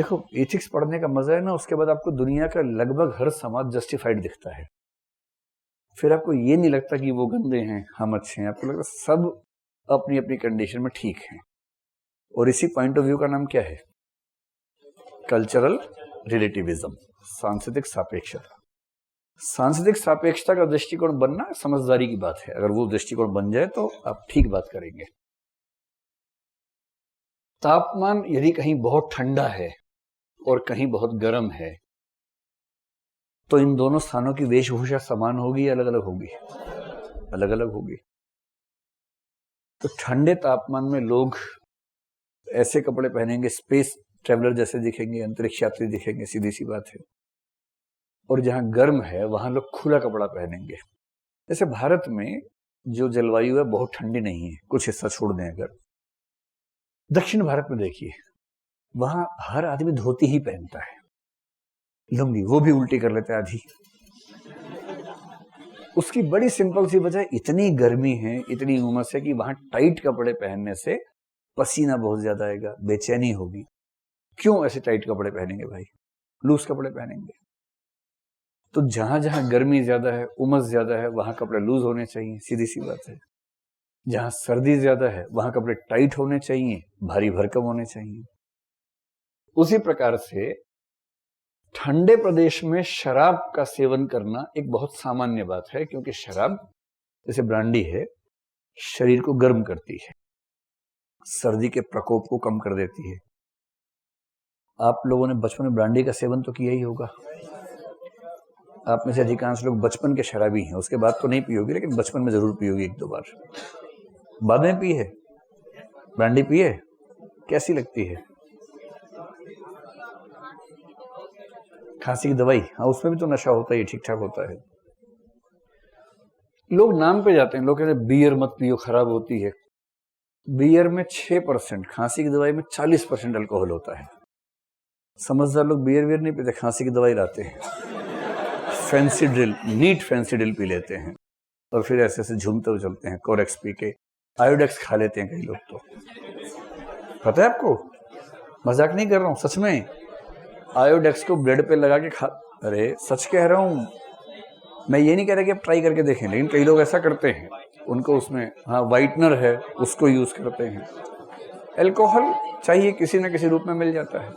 देखो, एथिक्स पढ़ने का मजा है ना, उसके बाद आपको दुनिया का लगभग हर समाज जस्टिफाइड दिखता है। फिर आपको ये नहीं लगता कि वो गंदे हैं, हम अच्छे हैं। आपको लगता है सब अपनी अपनी कंडीशन में ठीक हैं। और इसी पॉइंट ऑफ व्यू का नाम क्या है? कल्चरल रिलेटिविज्म, सांस्कृतिक सापेक्षता। सांस्कृतिक सापेक्षता का दृष्टिकोण बनना समझदारी की बात है। अगर वो दृष्टिकोण बन जाए तो आप ठीक बात करेंगे। तापमान यदि कहीं बहुत ठंडा है और कहीं बहुत गर्म है, तो इन दोनों स्थानों की वेशभूषा समान होगी या अलग अलग होगी? अलग अलग होगी। तो ठंडे तापमान में लोग ऐसे कपड़े पहनेंगे, स्पेस ट्रेवलर जैसे दिखेंगे, अंतरिक्ष यात्री दिखेंगे, सीधी सी बात है। और जहां गर्म है वहां लोग खुला कपड़ा पहनेंगे। जैसे भारत में जो जलवायु है बहुत ठंडी नहीं है, कुछ हिस्सा छोड़ दें अगर। दक्षिण भारत में देखिए, वहां हर आदमी धोती ही पहनता है, लुंगी, वो भी उल्टी कर लेते हैं आधी। उसकी बड़ी सिंपल सी वजह, इतनी गर्मी है, इतनी उमस है कि वहां टाइट कपड़े पहनने से पसीना बहुत ज्यादा आएगा, बेचैनी होगी। क्यों ऐसे टाइट कपड़े पहनेंगे भाई? लूज कपड़े पहनेंगे। तो जहां जहां गर्मी ज्यादा है, उमस ज्यादा है, वहां कपड़े लूज होने चाहिए, सीधी सी बात है। जहां सर्दी ज्यादा है वहां कपड़े टाइट होने चाहिए, भारी भरकम होने चाहिए। उसी प्रकार से ठंडे प्रदेश में शराब का सेवन करना एक बहुत सामान्य बात है, क्योंकि शराब जैसे ब्रांडी है, शरीर को गर्म करती है, सर्दी के प्रकोप को कम कर देती है। आप लोगों ने बचपन में ब्रांडी का सेवन तो किया ही होगा। आप में से अधिकांश लोग बचपन के शराबी हैं, उसके बाद तो नहीं पी होगी, लेकिन बचपन में जरूर पी होगी एक दो बार। बाद में पी है? ब्रांडी पी है? कैसी लगती है? खांसी की दवाई, हाँ उसमें भी तो नशा होता है, ठीक ठाक होता है। लोग नाम पे जाते हैं, लोग कहते हैं बियर मत पियो, खराब होती है। बियर में 6%, खांसी की दवाई में 40% अल्कोहल होता है। समझदार लोग बियर वियर नहीं पीते, खांसी की दवाई लाते हैं, फेंसिडिल, नीट फेंसिडिल पी लेते हैं, और फिर ऐसे ऐसे झूमते हुए चलते हैं, कोरेक्स पी के। आयोडेक्स खा लेते हैं कई लोग तो, पता है आपको, मजाक नहीं कर रहा हूँ, सच में। आयोडेक्स को ब्रेड पे लगा के खा, अरे सच कह रहा हूँ मैं, ये नहीं कह रहा कि आप ट्राई करके देखें, लेकिन कई लोग ऐसा करते हैं। उनको उसमें हाँ वाइटनर है, उसको यूज करते हैं। अल्कोहल चाहिए किसी न किसी रूप में मिल जाता है।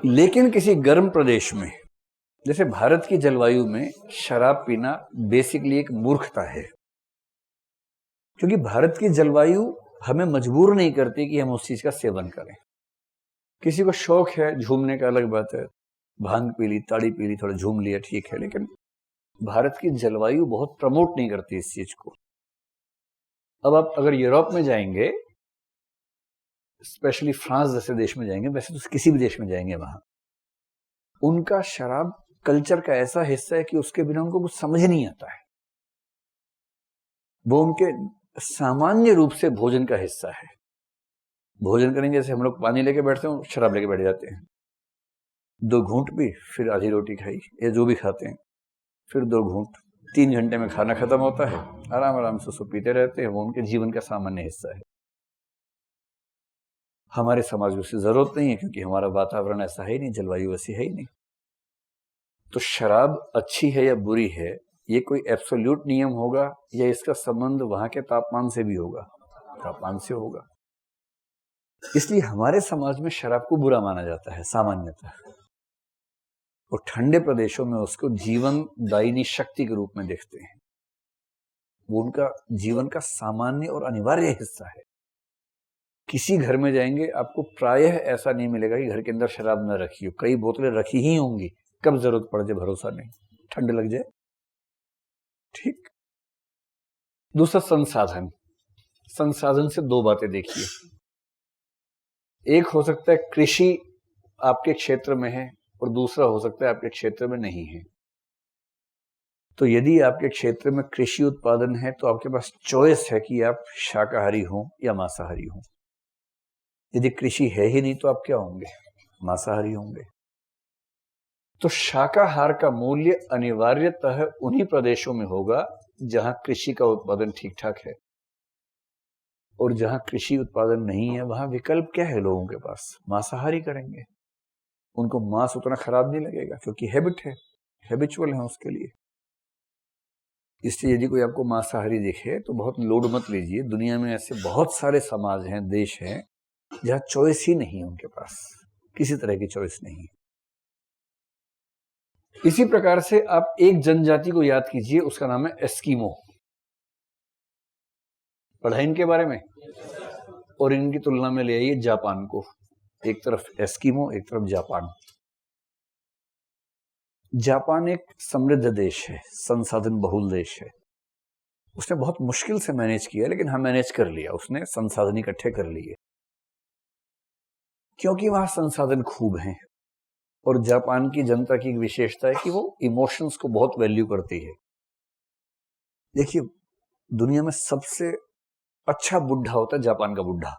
लेकिन किसी गर्म प्रदेश में, जैसे भारत की जलवायु में, शराब पीना बेसिकली एक मूर्खता है, क्योंकि भारत की जलवायु हमें मजबूर नहीं करती कि हम उस चीज का सेवन करें। किसी को शौक है झूमने का, अलग बात है, भांग पी ली, ताड़ी पी ली, थोड़ा झूम लिया, ठीक है। लेकिन भारत की जलवायु बहुत प्रमोट नहीं करती इस चीज को। अब आप अगर यूरोप में जाएंगे, स्पेशली फ्रांस जैसे देश में जाएंगे, वैसे तो किसी भी देश में जाएंगे, वहां उनका शराब कल्चर का ऐसा हिस्सा है कि उसके बिना उनको कुछ समझ नहीं आता है। वो उनके सामान्य रूप से भोजन का हिस्सा है। भोजन करेंगे जैसे हम लोग पानी लेके बैठते हैं, शराब लेके बैठ जाते हैं, 2 घूंट पी, फिर आधी रोटी खाई, या जो भी खाते हैं, फिर 2 घूंट, 3 घंटे में खाना खत्म होता है, आराम आराम से उसको पीते रहते हैं। वो उनके जीवन का सामान्य हिस्सा है। हमारे समाज में उसकी जरूरत नहीं है, क्योंकि हमारा वातावरण ऐसा है ही नहीं, जलवायु ऐसी है ही नहीं। तो शराब अच्छी है या बुरी है, ये कोई एब्सोल्यूट नियम होगा, या इसका संबंध वहां के तापमान से भी होगा? तापमान से होगा। इसलिए हमारे समाज में शराब को बुरा माना जाता है सामान्यतः, और ठंडे प्रदेशों में उसको जीवन दायिनी शक्ति के रूप में देखते हैं। वो उनका जीवन का सामान्य और अनिवार्य हिस्सा है। किसी घर में जाएंगे, आपको प्रायः ऐसा नहीं मिलेगा कि घर के अंदर शराब न रखी हो। कई बोतलें रखी ही होंगी, कब जरूरत पड़ जाए भरोसा नहीं, ठंड लग जाए, ठीक। दूसरा संसाधन। संसाधन से 2 बातें देखिए। एक हो सकता है कृषि आपके क्षेत्र में है, और दूसरा हो सकता है आपके क्षेत्र में नहीं है। तो यदि आपके क्षेत्र में कृषि उत्पादन है, तो आपके पास चॉइस है कि आप शाकाहारी हो या मांसाहारी हो। यदि कृषि है ही नहीं, तो आप क्या होंगे? मांसाहारी होंगे। तो शाकाहार का मूल्य अनिवार्यतः उन्हीं प्रदेशों में होगा जहां कृषि का उत्पादन ठीक ठाक है। और जहां कृषि उत्पादन नहीं है वहां विकल्प क्या है लोगों के पास? मांसाहारी करेंगे। उनको मांस उतना खराब नहीं लगेगा क्योंकि हैबिट है, हैबिचुअल है उसके लिए। इसलिए यदि कोई आपको मांसाहारी दिखे तो बहुत लोड मत लीजिए। दुनिया में ऐसे बहुत सारे समाज हैं, देश हैं, जहां चॉइस ही नहीं है उनके पास, किसी तरह की चॉइस नहीं। इसी प्रकार से आप एक जनजाति को याद कीजिए, उसका नाम है एस्किमो। पढ़ा इनके बारे में? और इनकी तुलना में ले आइए जापान को। एक तरफ एस्किमो, एक तरफ जापान। जापान एक समृद्ध देश है, संसाधन बहुल देश है। उसने बहुत मुश्किल से मैनेज किया, लेकिन हाँ मैनेज कर लिया। उसने संसाधन इकट्ठे कर लिए क्योंकि वहां संसाधन खूब हैं। और जापान की जनता की एक विशेषता है कि वो इमोशंस को बहुत वैल्यू करती है। देखिए, दुनिया में सबसे अच्छा बुढ़ा होता है जापान का बुढ़ा।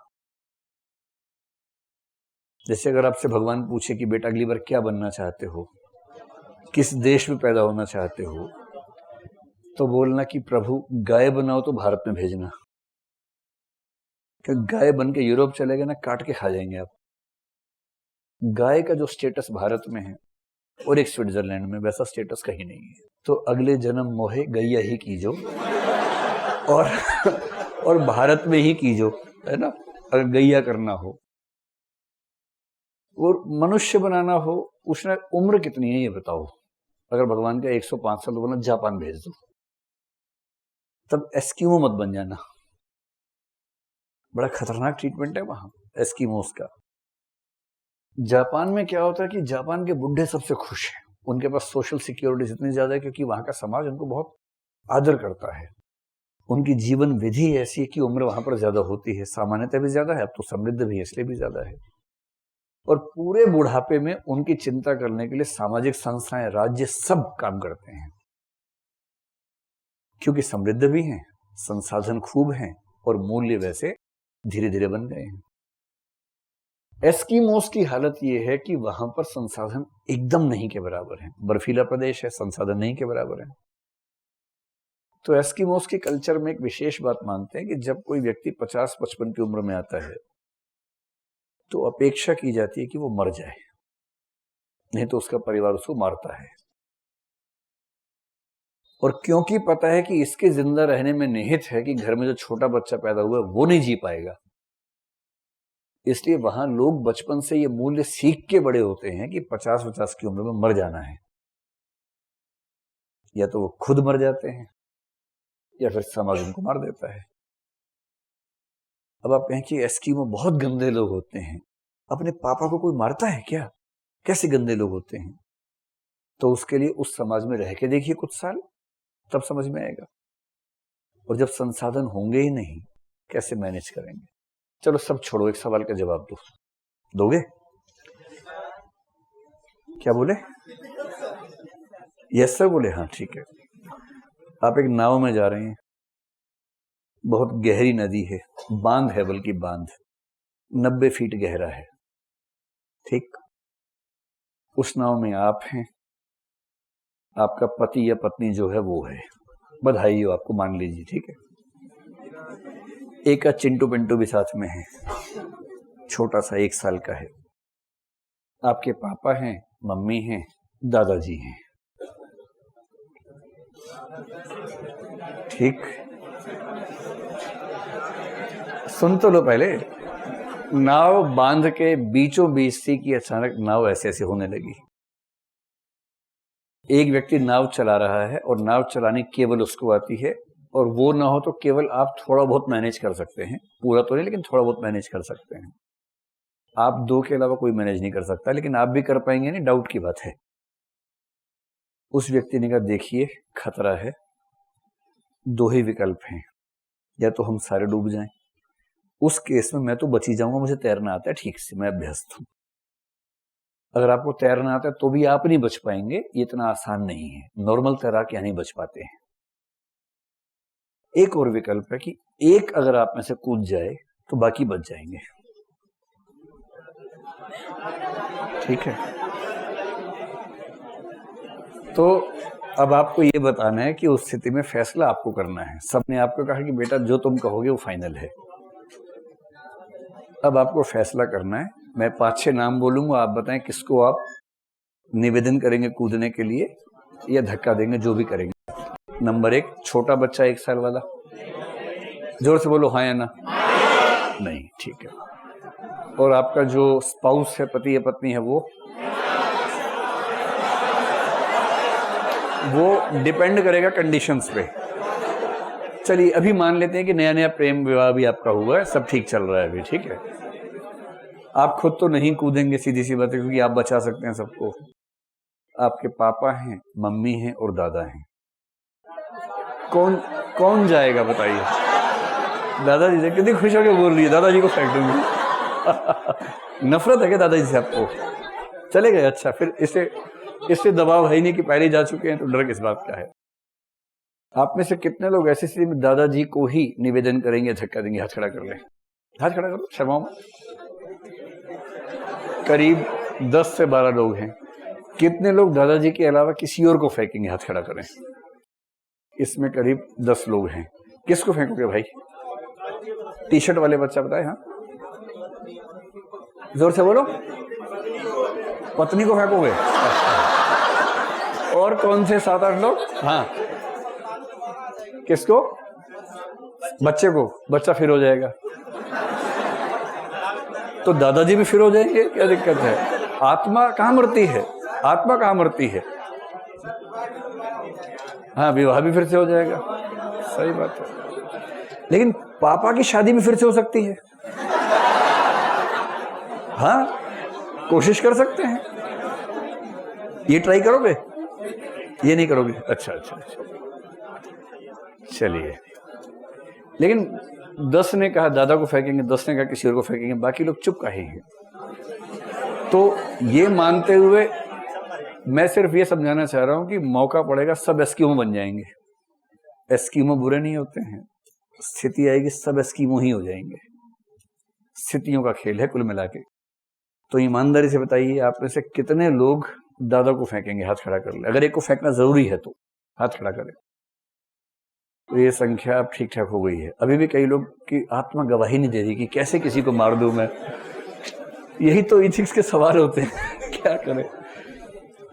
जैसे अगर आपसे भगवान पूछे कि बेटा अगली बार क्या बनना चाहते हो, किस देश में पैदा होना चाहते हो, तो बोलना कि प्रभु गाय बनाओ तो भारत में भेजना, क्योंकि गाय बन के यूरोप चले गए ना, काट के खा जाएंगे आप। गाय का जो स्टेटस भारत में है और एक स्विट्जरलैंड में, वैसा स्टेटस कहीं नहीं है। तो अगले जन्म मोहे गैया ही कीजो और भारत में ही कीजो, है ना, अगर गैया करना हो। और मनुष्य बनाना हो, उसने उम्र कितनी है ये बताओ। अगर भगवान का 105 साल तो बोलना जापान भेज दो, तब एस्किमो मत बन जाना। बड़ा खतरनाक ट्रीटमेंट है वहां एस्किमोस का। जापान में क्या होता है कि जापान के बुढ़े सबसे खुश हैं। उनके पास सोशल सिक्योरिटीज इतनी ज्यादा है क्योंकि वहां का समाज उनको बहुत आदर करता है। उनकी जीवन विधि ऐसी है कि उम्र वहां पर ज्यादा होती है, सामान्यतः भी ज्यादा है, अब तो समृद्ध भी है इसलिए भी ज्यादा है। और पूरे बुढ़ापे में उनकी चिंता करने के लिए सामाजिक संस्थाएं, राज्य सब काम करते हैं, क्योंकि समृद्ध भी हैं, संसाधन खूब हैं और मूल्य वैसे धीरे धीरे बन गए हैं। एस्किमोस की हालत यह है कि वहां पर संसाधन एकदम नहीं के बराबर है। बर्फीला प्रदेश है, संसाधन नहीं के बराबर है। तो एस्किमोस के कल्चर में एक विशेष बात मानते हैं कि जब कोई व्यक्ति 50-55 की उम्र में आता है तो अपेक्षा की जाती है कि वो मर जाए, नहीं तो उसका परिवार उसको मारता है। और क्योंकि पता है कि इसके जिंदा रहने में निहित है कि घर में जो छोटा बच्चा पैदा हुआ है वो नहीं जी पाएगा, इसलिए वहां लोग बचपन से ये मूल्य सीख के बड़े होते हैं कि 50-50 की उम्र में मर जाना है। या तो वो खुद मर जाते हैं या फिर समाज उनको मार देता है। अब आप कहें कि एस्किमो बहुत गंदे लोग होते हैं, अपने पापा को कोई मारता है क्या? कैसे गंदे लोग होते हैं? तो उसके लिए उस समाज में रह के देखिए कुछ साल, तब समझ में आएगा। और जब संसाधन होंगे ही नहीं, कैसे मैनेज करेंगे? चलो सब छोड़ो, एक सवाल का जवाब दो, दोगे? क्या बोले? यस सर बोले? हाँ ठीक है। आप एक नाव में जा रहे हैं, बहुत गहरी नदी है, बांध है, बल्कि बांध 90 फीट गहरा है, ठीक। उस नाव में आप हैं, आपका पति या पत्नी जो है वो है, बधाई हो आपको, मान लीजिए, ठीक है। एक चिंटू पिंटू भी साथ में है, छोटा सा 1 साल का है। आपके पापा हैं, मम्मी हैं, दादाजी हैं, ठीक। सुन तो लो पहले। नाव बांध के बीचों बीच थी कि अचानक नाव ऐसे ऐसे होने लगी। एक व्यक्ति नाव चला रहा है और नाव चलानी केवल उसको आती है, और वो ना हो तो केवल आप थोड़ा बहुत मैनेज कर सकते हैं, पूरा तो नहीं लेकिन थोड़ा बहुत मैनेज कर सकते हैं। आप 2 के अलावा कोई मैनेज नहीं कर सकता, लेकिन आप भी कर पाएंगे नहीं, डाउट की बात है। उस व्यक्ति ने कहा देखिए खतरा है, 2 ही विकल्प हैं, या तो हम सारे डूब जाएं, उस केस में मैं तो बच ही जाऊंगा, मुझे तैरना आता है ठीक से, मैं अभ्यस्त हूं। अगर आपको तैरना आता है तो भी आप नहीं बच पाएंगे, ये इतना आसान नहीं है, नॉर्मल तैराक यहाँ नहीं बच पाते हैं। एक और विकल्प है कि एक अगर आप में से कूद जाए तो बाकी बच जाएंगे, ठीक है। तो अब आपको ये बताना है कि उस स्थिति में फैसला आपको करना है। सबने आपको कहा कि बेटा जो तुम कहोगे वो फाइनल है, अब आपको फैसला करना है। मैं 5-6 नाम बोलूंगा, आप बताएं किसको आप निवेदन करेंगे कूदने के लिए या धक्का देंगे, जो भी करेंगे। नंबर 1, छोटा बच्चा 1 साल वाला। जोर से बोलो, हाँ या ना। नहीं, ठीक है। और आपका जो स्पाउस है, पति या पत्नी है, वो डिपेंड करेगा कंडीशंस पे। चलिए अभी मान लेते हैं कि नया नया प्रेम विवाह भी आपका हुआ है, सब ठीक चल रहा है अभी, ठीक है। आप खुद तो नहीं कूदेंगे, सीधी सी बात है, क्योंकि आप बचा सकते हैं सबको। आपके पापा हैं, मम्मी हैं और दादा हैं। कौन जाएगा बताइए? दादाजी से कितनी खुश होकर बोल रही है, दादाजी को फेंक दूंगी। नफरत है क्या दादाजी से आपको? चले गए, अच्छा। फिर इससे दबाव है ही नहीं कि पहले जा चुके हैं, तो डर किस बात का है? आप में से कितने लोग ऐसी स्थिति में दादाजी को ही निवेदन करेंगे, धक्का देंगे? हाथ खड़ा कर ले, हाथ खड़ा करो, शर्माओ मत। करीब 10 से 12 लोग हैं। कितने लोग दादाजी के अलावा किसी और को फेंकेंगे? हाथ खड़ा करें। इसमें करीब 10 लोग हैं। किसको फेंकोगे भाई? टी शर्ट वाले बच्चा बताए, हाँ जोर से बोलो। पत्नी को फेंकोगे? और कौन से 7-8 लोग? हाँ, किसको? बच्चे को। बच्चा फिर हो जाएगा तो दादाजी भी फिर हो जाएंगे, क्या दिक्कत है? आत्मा कहाँ मरती है? आत्मा कहाँ मरती है? हाँ, विवाह भी फिर से हो जाएगा, सही बात है। लेकिन पापा की शादी भी फिर से हो सकती है। हाँ, कोशिश कर सकते हैं। ये ट्राई करोगे? ये नहीं करोगे? अच्छा। चलिए, लेकिन 10 ने कहा दादा को फेंकेंगे, 10 ने कहा किसी और को फेंकेंगे, बाकी लोग चुप काहे हैं? तो ये मानते हुए मैं सिर्फ ये समझाना चाह रहा हूं कि मौका पड़ेगा सब एस्कीमो बन जाएंगे। एस्कीमो बुरे नहीं होते हैं। स्थिति आएगी सब एस्कीमो ही हो जाएंगे। स्थितियों का खेल है कुल मिला के। तो ईमानदारी से बताइए, आप में से कितने लोग दादा को फेंकेंगे? हाथ खड़ा कर ले। अगर एक को फेंकना जरूरी है तो हाथ खड़ा करें। तो ये संख्या अब ठीक ठाक हो गई है। अभी भी कई लोग की आत्मा गवाही नहीं दे रही कि कैसे किसी को मार दूं मैं। यही तो इथिक्स के सवाल होते हैं। क्या करें?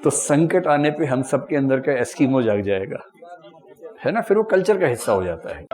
तो संकट आने पे हम सबके अंदर का एस्कीमो जाग जाएगा, है ना? फिर वो कल्चर का हिस्सा हो जाता है।